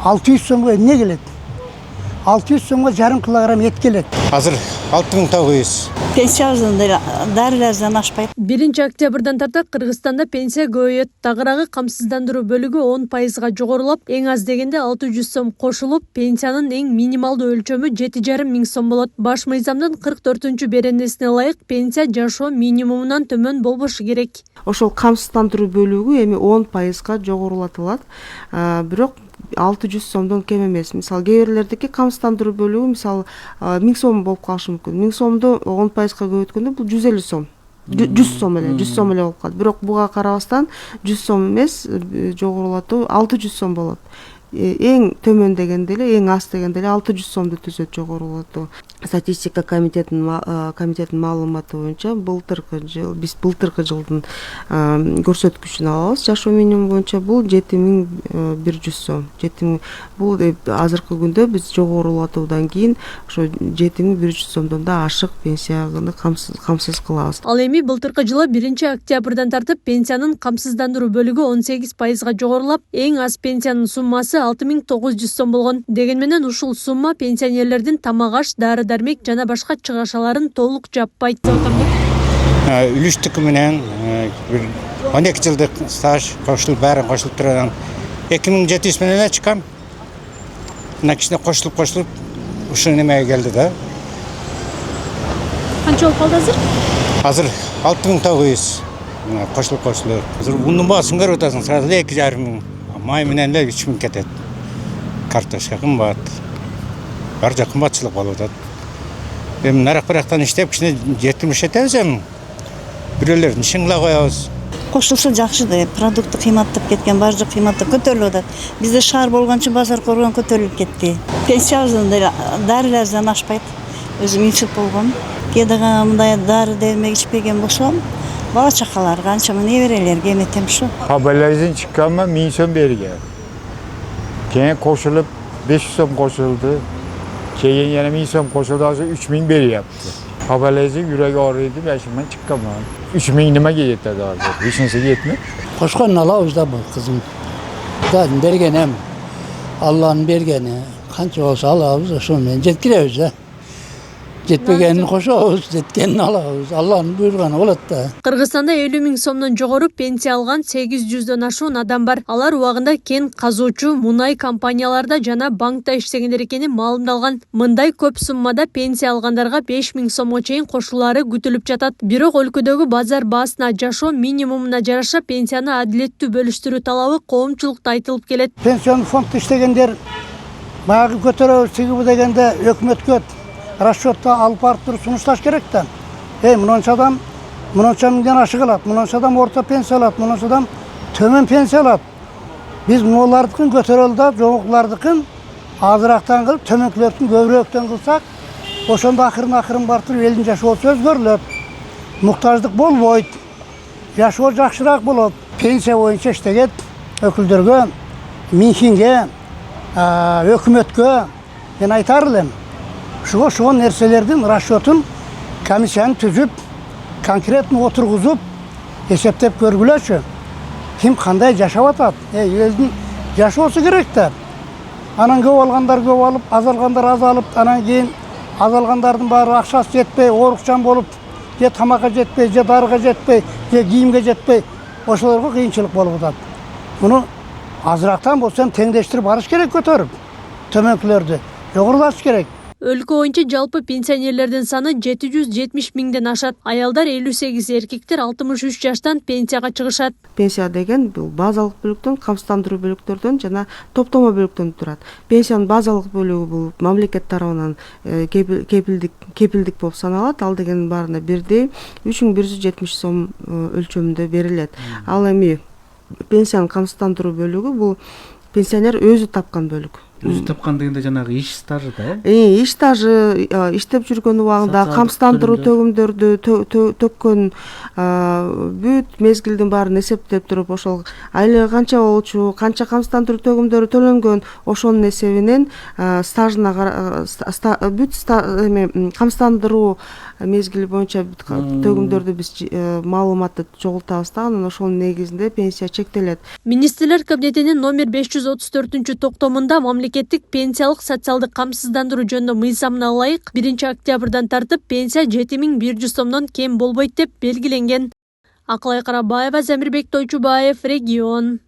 600 сомго эмне келет? 600 сомго жарым килограмм эт келет. Азыр 6900. Пенсиябыздын дарылардан ашпайт. 1-октябрдан тарта Кыргызстанда пенсия көбөйөт. Тагыраагы камсыздандыруу бөлүгү 10%га жогорулап, эң аз дегенде 600 сом кошулуп, пенсиянын эң минималдуу өлчөмү 7,5 миң сом болот. Баш мыйзамдын 44-чү беренесине ылайык пенсия жашоо минимумунан төмөн болбошу керек. Ошол камсыздандыруу бөлүгү эми 10%га жогорулатылат. Бирок 600 сомдон кем эмес. Мисалы кээ бирлердики камсыздандыруу бөлүгү мисалы 1000 сом болуп калышы мүмкүн. 1000 сомду 10%га көбөйткөндө бул 150 сом. 100 сом эле болуп калат. Бирок буга карабастан 100 сом эмес, жогорулатуу 600 сом болот. Эң төмөн дегенде эле, эң аз дегенде эле 600 сомду түзөт жогорулатуу. Статистика комитетинин маалыматы боюнча биз былтыркы жылдын көрсөткүчүн алабыз. Жашоо минимуму боюнча бул 7100 сом. Бул азыркы күндө биз жогорулатуудан кийин ошо 7100 сомдон да ашык пенсияны камсыз кылабыз. Ал эми былтыркы жылы 1-октябрдан тартып пенсиянын камсыздандыруу бөлүгү 18%га жогорулап, эң аз пенсиянын суммасы 6900 сом болгон. Деген менен ушул сумма пенсионерлердин тамак-аш, дары-дармек жана башка чыгашаларын толук жаппайт. Үлүштүкү менен 12 жылдык стаж кошулуп, баары кошулуп турган 2700 менен чыккан. Мына кичине кошулуп ушул немеге келди да. Канча болуп калды азыр? Азыр 6900 кошулуп. Азыр ундун баасын көрүп атасың, сразу 2,5 миң. Май менен эле 3 миң кетет. Картошка кымбат. Бар жак кымбатчылык болуп атат. Эми нарак-барактан иштеп кичине жетимиштебиз эми. Бирөөлөрдүн ишин кыла коебуз. Кошулса жакшы да, продукты кыйматтап кеткен, баардык кыйматтап көтөрүлүп атат. Бизде шаар болгон үчүн базар көргөн көтөрүлүп кетти. Пенсиябыздын дарылардан ашпайт. Өзүм инсульт болгон. Кээде мындай дары дермек ичпеген болсом, бала чакалар канча неберелерге эметем ушу. Haberlerin çıkanma 1000 сом берген. Keyin koşulup 500 сом koşuldu. Keyin yine 1000 сом koşuldu. Azı 3000 yaptı. Haberlerin yüreği ağrıydı. Ben şimdi çıkamam. 3000 nime yetti daha. Hiç neyse yetmiyor. Koşkan alabız da bu kızım. Zaten bergenem. Allah'ın bergeni. Kança olsa alabız da şundan jetkiremiz da. Жетпегенин кошобуз, жеткенин алабыз. Алланын буйруганы болот да. Кыргызстанда 50 миң сомдон жогору пенсия алган 800дөн ашуун адам бар. Алар убагында кен казуучу, мунай компанияларда жана банкта иштегендер экени маалымдалган. Мындай көп суммада пенсия алгандарга 5 миң сомго чейин кошулаары күтүлүп жатат. Бирок өлкөдөгү базар баасына, жашоо минимумуна жараша пенсияны адилеттүү бөлүштүрүү талабы коомчулукта айтылып келет. Пенсион фондто иштегендер баягы көтөрөбүз, тиги дегенде өкмөткө расчетта алып барып туруп сунушташ керек да. Мынанча адам мынанча миңден ашык алат, мынанча адам орто пенсия алат, мынанча адам төмөн пенсия алат. Биз мулардыкын көтөрөлдү, жогулардыкын азырактан кылып, төмөнкүлөрдүн көбүрөөктөн кылсак, ошондо акырын барып туруп элдин жашоосу өзгөрүлөт. Муктаждык болбойт. Жашоо жакшыраак болот. Пенсия боюнча иштеген өкүлдөргө, миңхинге, өкмөткө мен айтар элем. Ошол нерселердин расчетун комиссияны түзүп, конкретно отургузуп, эсептеп көргүлөчү. Ким кандай жашап атат? Элдин жашоосу керек да. Анан көп алгандар көп алып, аз алгандар аз алып, анан кийин аз алгандардын баары акчасы жетпей, оорукчан болуп, же тамакка жетпей, же дарыга жетпей, же кийимге жетпей, ошолорго кыйынчылык болуп атат. Муну азырактан болсо теңдештирип барыш керек, көтөрүп. Төмөнкүлөрдү жогорулатыш керек. Өлкө боюнча жалпы пенсионерлердин саны 770 миңден ашат. Аялдар 58, эркектер 63 жаштан пенсияга чыгышат. Пенсия деген бул базалык бөлүктөн, камсыздандыруу бөлүктөрдөн жана топтомо бөлүктөн турат. Пенсиянын базалык бөлүгү бул мамлекет тарабынан кепилдик болуп саналат. Ал дегенин баарына бирдей 3170 сом өлчөмүндө берилет. Ал эми пенсиянын камсыздандыруу бөлүгү бул пенсионер өзү тапкан бөлүк. өзү тапкандыгында жанагы иш стажы да иш стажы, иштеп жүргөн убагында Социалдык камсыздандыруу төлөмдөр. төгүмдөрдү төккөн бүт мезгилдин баарын эсептеп туруп, ошол айлыгы канча болчу, канча камсыздандыруу төгүмдөрү төлөнгөн, ошонун эсебинен стажына бүт камсыздандыруу мезгили боюнча бүт төгүмдөрдү биз маалыматты чогултабыз да, анан ошонун негизинде пенсия чектелет. Министрлер кабинетинин номер 534 токтомунда мамлекеттик пенсиялык социалдык камсыздандыруу жөнүндө мыйзамына ылайык 1 октябрдан тартып пенсия 7100 сомдон кем болбойт деп белгиленген. Акылай Карабаева, Замирбек Тойчубаев, Регион.